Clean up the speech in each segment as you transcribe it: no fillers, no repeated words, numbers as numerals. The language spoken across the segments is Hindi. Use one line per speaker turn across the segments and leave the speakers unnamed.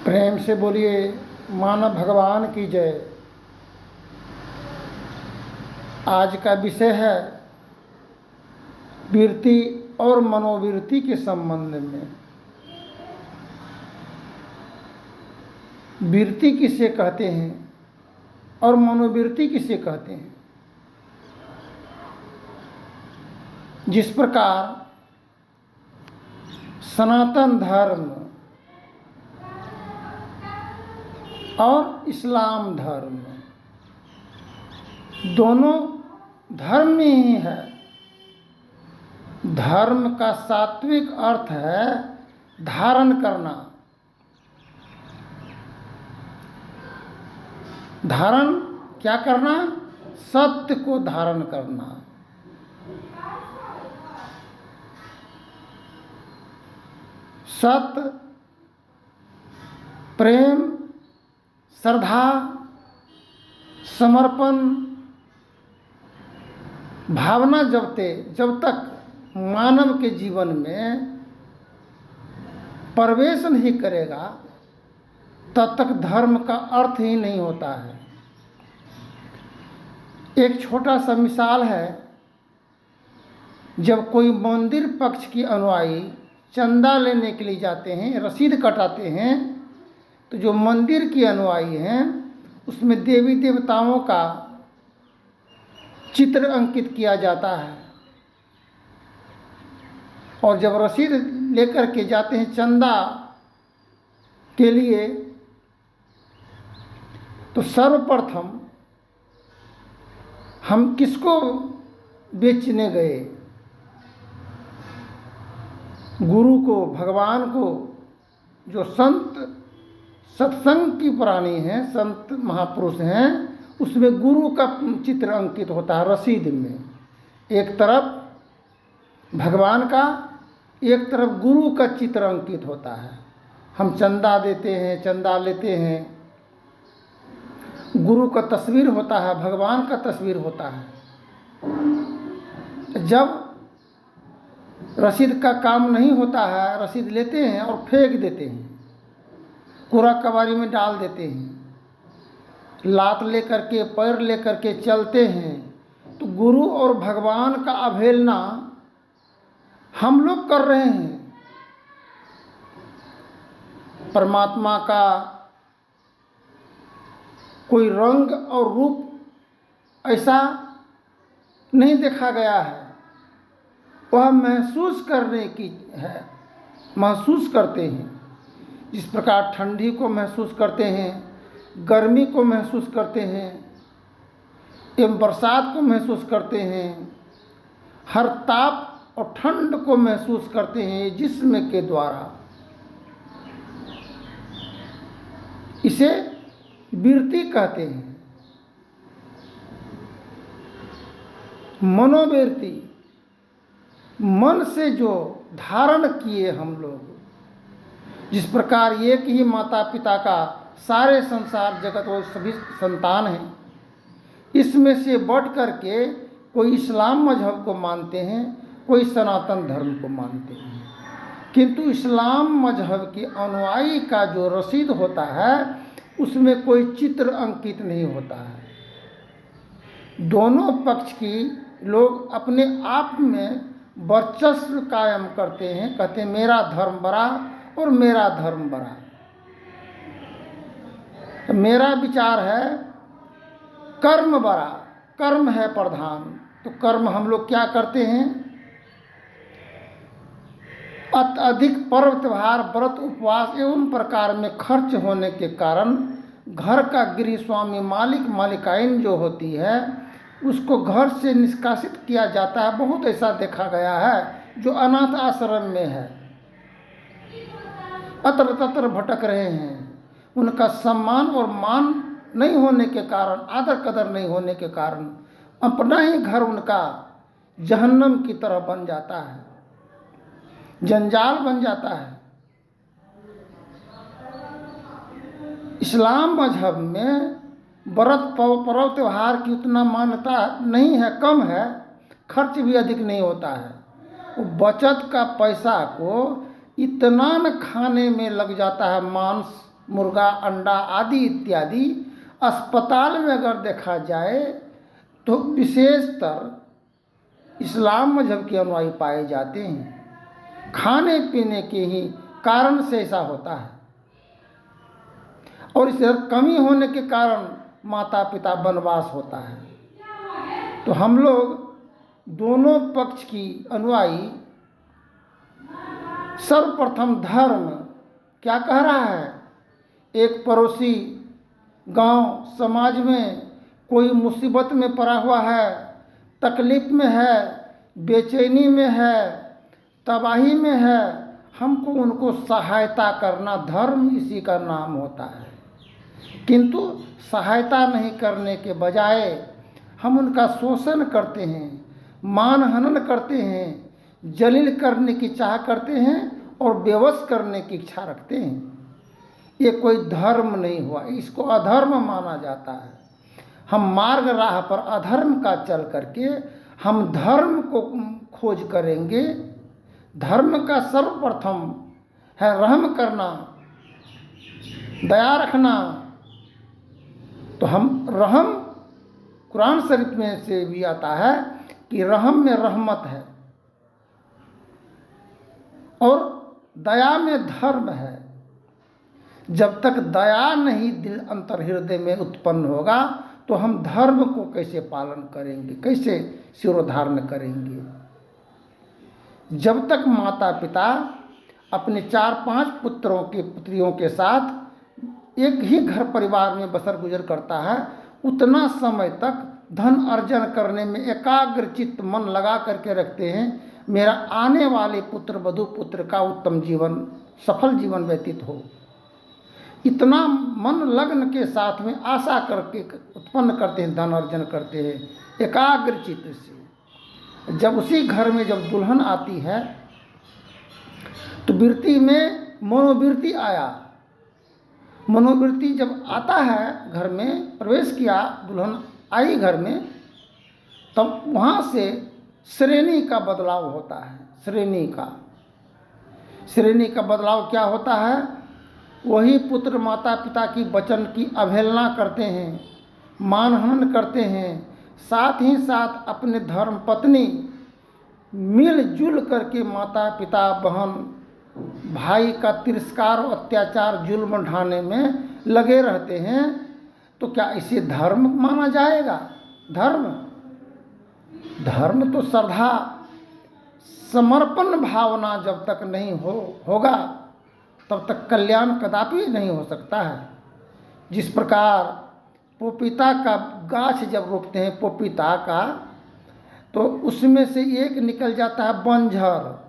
प्रेम से बोलिए मानव भगवान की जय। आज का विषय है वृत्ति और मनोवृत्ति के संबंध में। वृत्ति किसे कहते हैं और मनोवृत्ति किसे कहते हैं। जिस प्रकार सनातन धर्म और इस्लाम धर्म दोनों धर्म में ही है। धर्म का सात्विक अर्थ है धारण करना। धारण क्या करना? सत्य को धारण करना। सत्य, प्रेम, श्रद्धा, समर्पण भावना जब तक मानव के जीवन में प्रवेश नहीं करेगा तब तक धर्म का अर्थ ही नहीं होता है। एक छोटा सा मिसाल है, जब कोई मंदिर पक्ष की अनुयायी चंदा लेने के लिए जाते हैं, रसीद कटाते हैं, तो जो मंदिर की अनुयायी हैं उसमें देवी देवताओं का चित्र अंकित किया जाता है। और जब रसीद लेकर के जाते हैं चंदा के लिए, तो सर्वप्रथम हम किसको बेचने गए? गुरु को, भगवान को। जो संत सत्संग की प्राणी हैं, संत महापुरुष हैं, उसमें गुरु का चित्र अंकित होता है रसीद में। एक तरफ भगवान का, एक तरफ गुरु का चित्र अंकित होता है। हम चंदा देते हैं, चंदा लेते हैं, गुरु का तस्वीर होता है, भगवान का तस्वीर होता है। जब रसीद का काम नहीं होता है, रसीद लेते हैं और फेंक देते हैं, कूड़ा कबाड़ी में डाल देते हैं, लात लेकर के, पैर लेकर के चलते हैं, तो गुरु और भगवान का अवहेलना हम लोग कर रहे हैं। परमात्मा का कोई रंग और रूप ऐसा नहीं देखा गया है, वह महसूस करने की है। महसूस करते हैं, जिस प्रकार ठंडी को महसूस करते हैं, गर्मी को महसूस करते हैं, एवं बरसात को महसूस करते हैं, हर ताप और ठंड को महसूस करते हैं जिस्म के द्वारा। इसे वृत्ति कहते हैं। मनोवृत्ति, मन से जो धारण किए हम लोग, जिस प्रकार एक ही माता पिता का सारे संसार जगत वो सभी संतान हैं, इसमें से बढ़ कर के कोई इस्लाम मजहब को मानते हैं, कोई सनातन धर्म को मानते हैं। किंतु इस्लाम मजहब की अनुयायी का जो रसीद होता है उसमें कोई चित्र अंकित नहीं होता है। दोनों पक्ष की लोग अपने आप में वर्चस्व कायम करते हैं, कहते हैं मेरा धर्म बड़ा और मेरा धर्म बड़ा। तो मेरा विचार है कर्म बड़ा, कर्म है प्रधान। तो कर्म हम लोग क्या करते हैं? अत्यधिक पर्व त्योहार, व्रत, उपवास एवं प्रकार में खर्च होने के कारण घर का गृह स्वामी, मालिक मालिकाइन जो होती है, उसको घर से निष्कासित किया जाता है। बहुत ऐसा देखा गया है जो अनाथ आश्रम में है, अत्र तत्र भटक रहे हैं। उनका सम्मान और मान नहीं होने के कारण, आदर कदर नहीं होने के कारण अपना ही घर उनका जहन्नम की तरह बन जाता है, जंजाल बन जाता है। इस्लाम मजहब में व्रत, पर्व त्योहार की उतना मान्यता नहीं है, कम है, खर्च भी अधिक नहीं होता है। वो बचत का पैसा को इतना न खाने में लग जाता है, मांस मुर्गा, अंडा आदि इत्यादि अस्पताल में अगर देखा जाए तो विशेषतर इस्लाम मजहब के अनुयायी पाए जाते हैं। खाने पीने के ही कारण से ऐसा होता है और इस कमी होने के कारण माता पिता वनवास होता है। तो हम लोग दोनों पक्ष की अनुयायी सर्वप्रथम धर्म क्या कह रहा है? एक पड़ोसी गांव समाज में कोई मुसीबत में पड़ा हुआ है, तकलीफ में है, बेचैनी में है, तबाही में है, हमको उनको सहायता करना धर्म इसी का नाम होता है। किंतु सहायता नहीं करने के बजाय हम उनका शोषण करते हैं, मानहनन करते हैं, जलील करने की चाह करते हैं और बेवश करने की इच्छा रखते हैं। ये कोई धर्म नहीं हुआ, इसको अधर्म माना जाता है। हम मार्ग राह पर अधर्म का चल करके हम धर्म को खोज करेंगे। धर्म का सर्वप्रथम है रहम करना, दया रखना। तो हम रहम, कुरान शरीफ में से भी आता है कि रहम में रहमत है और दया में धर्म है। जब तक दया नहीं दिल अंतर हृदय में उत्पन्न होगा तो हम धर्म को कैसे पालन करेंगे, कैसे शिरोधारण करेंगे? जब तक माता पिता अपने 4-5 पुत्रों के पुत्रियों के साथ एक ही घर परिवार में बसर गुजर करता है, उतना समय तक धन अर्जन करने में एकाग्रचित्त मन लगा करके रखते हैं, मेरा आने वाले पुत्र वधू पुत्र का उत्तम जीवन, सफल जीवन व्यतीत हो। इतना मन लग्न के साथ में आशा करके उत्पन्न करते हैं, धन अर्जन करते हैं एकाग्रचित्त से। जब उसी घर में जब दुल्हन आती है तो वृत्ति में मनोवृत्ति आया, मनोवृत्ति जब आता है घर में प्रवेश किया, दुल्हन आई घर में, तब वहाँ से श्रेणी का बदलाव होता है। श्रेणी का बदलाव क्या होता है? वही पुत्र माता पिता की वचन की अवहेलना करते हैं, मानहानि करते हैं, साथ ही साथ अपने धर्म पत्नी मिलजुल करके माता पिता बहन भाई का तिरस्कार और अत्याचार जुल्म ढाने में लगे रहते हैं। तो क्या इसे धर्म माना जाएगा? धर्म तो श्रद्धा समर्पण भावना जब तक नहीं होगा तब तक कल्याण कदापि नहीं हो सकता है। जिस प्रकार पपीता का गाछ जब रोपते हैं पपीता का, तो उसमें से एक निकल जाता है बंजर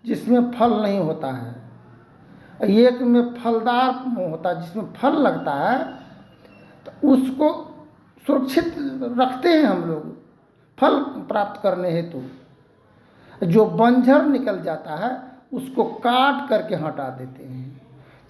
जिसमें फल नहीं होता है, एक में फलदार होता है जिसमें फल लगता है। तो उसको सुरक्षित रखते हैं हम लोग फल प्राप्त करने हेतु। जो बंजर निकल जाता है उसको काट करके हटा देते हैं।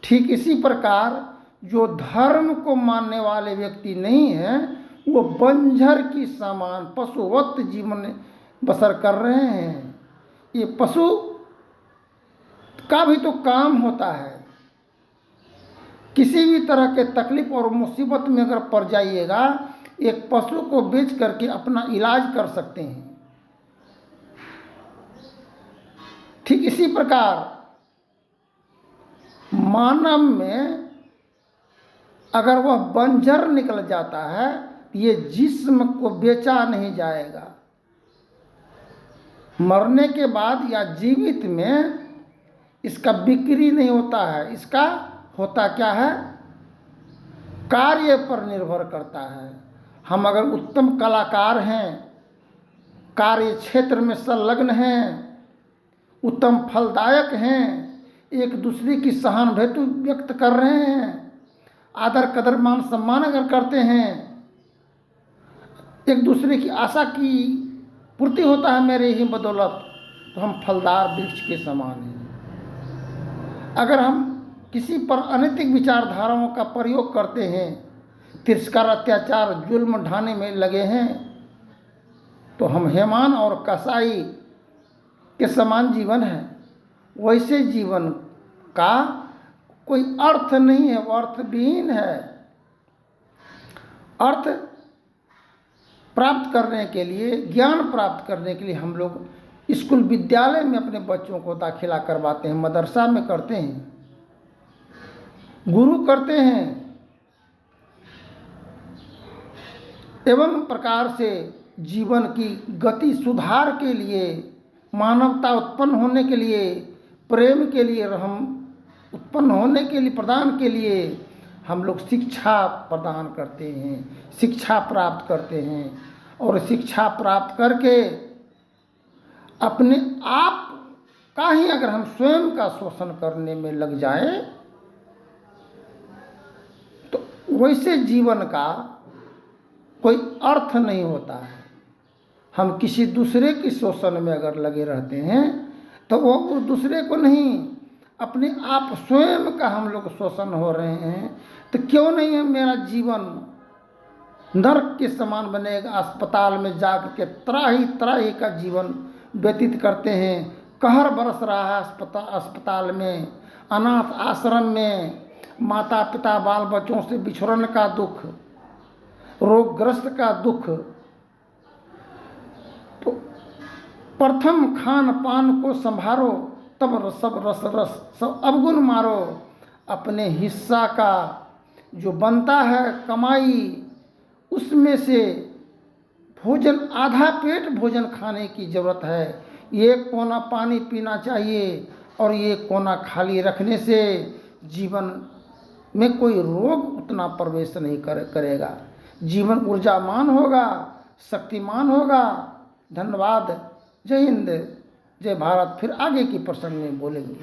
ठीक इसी प्रकार जो धर्म को मानने वाले व्यक्ति नहीं हैं, वो बंजर की समान पशुवत जीवन बसर कर रहे हैं। ये पशु का भी तो काम होता है। किसी भी तरह के तकलीफ और मुसीबत में अगर पड़ जाइएगा, एक पशु को बेच करके अपना इलाज कर सकते हैं। ठीक इसी प्रकार मानव में अगर वह बंजर निकल जाता है, ये जिस्म को बेचा नहीं जाएगा। मरने के बाद या जीवित में इसका बिक्री नहीं होता है। इसका होता क्या है? कार्य पर निर्भर करता है। हम अगर उत्तम कलाकार हैं, कार्य क्षेत्र में संलग्न हैं, उत्तम फलदायक हैं, एक दूसरे की सहानुभूति व्यक्त कर रहे हैं, आदर कदर मान सम्मान अगर करते हैं, एक दूसरे की आशा की पूर्ति होता है मेरे ही बदौलत, तो हम फलदार वृक्ष के समान हैं। अगर हम किसी पर अनैतिक विचारधाराओं का प्रयोग करते हैं, तिरस्कार अत्याचार जुल्म ढाने में लगे हैं, तो हम हेमान और कसाई के समान जीवन है। वैसे जीवन का कोई अर्थ नहीं है, वो अर्थविहीन है। अर्थ प्राप्त करने के लिए, ज्ञान प्राप्त करने के लिए हम लोग स्कूल विद्यालय में अपने बच्चों को दाखिला करवाते हैं, मदरसा में करते हैं, गुरु करते हैं। एवं प्रकार से जीवन की गति सुधार के लिए, मानवता उत्पन्न होने के लिए, प्रेम के लिए, रहम उत्पन्न होने के लिए, प्रदान के लिए हम लोग शिक्षा प्रदान करते हैं, शिक्षा प्राप्त करते हैं। और शिक्षा प्राप्त करके अपने आप का ही अगर हम स्वयं का शोषण करने में लग जाएं, तो वैसे जीवन का कोई अर्थ नहीं होता है। हम किसी दूसरे के शोषण में अगर लगे रहते हैं तो वो उस दूसरे को नहीं, अपने आप स्वयं का हम लोग शोषण हो रहे हैं। तो क्यों नहीं है मेरा जीवन नरक के समान बनेगा। अस्पताल में जाकर के त्राही का जीवन व्यतीत करते हैं। कहर बरस रहा है अस्पताल में, अनाथ आश्रम में, माता पिता बाल बच्चों से बिछड़न का दुख, रोगग्रस्त का दुख। तो प्रथम खान पान को संभारो, तब सब सब अवगुण मारो। अपने हिस्सा का जो बनता है कमाई, उसमें से भोजन, आधा पेट भोजन खाने की ज़रूरत है। एक कोना पानी पीना चाहिए और एक कोना खाली रखने से जीवन में कोई रोग उतना प्रवेश नहीं करेगा। जीवन ऊर्जामान होगा, शक्तिमान होगा। धन्यवाद। जय हिंद, जय भारत। फिर आगे की प्रसंग में बोलेंगे।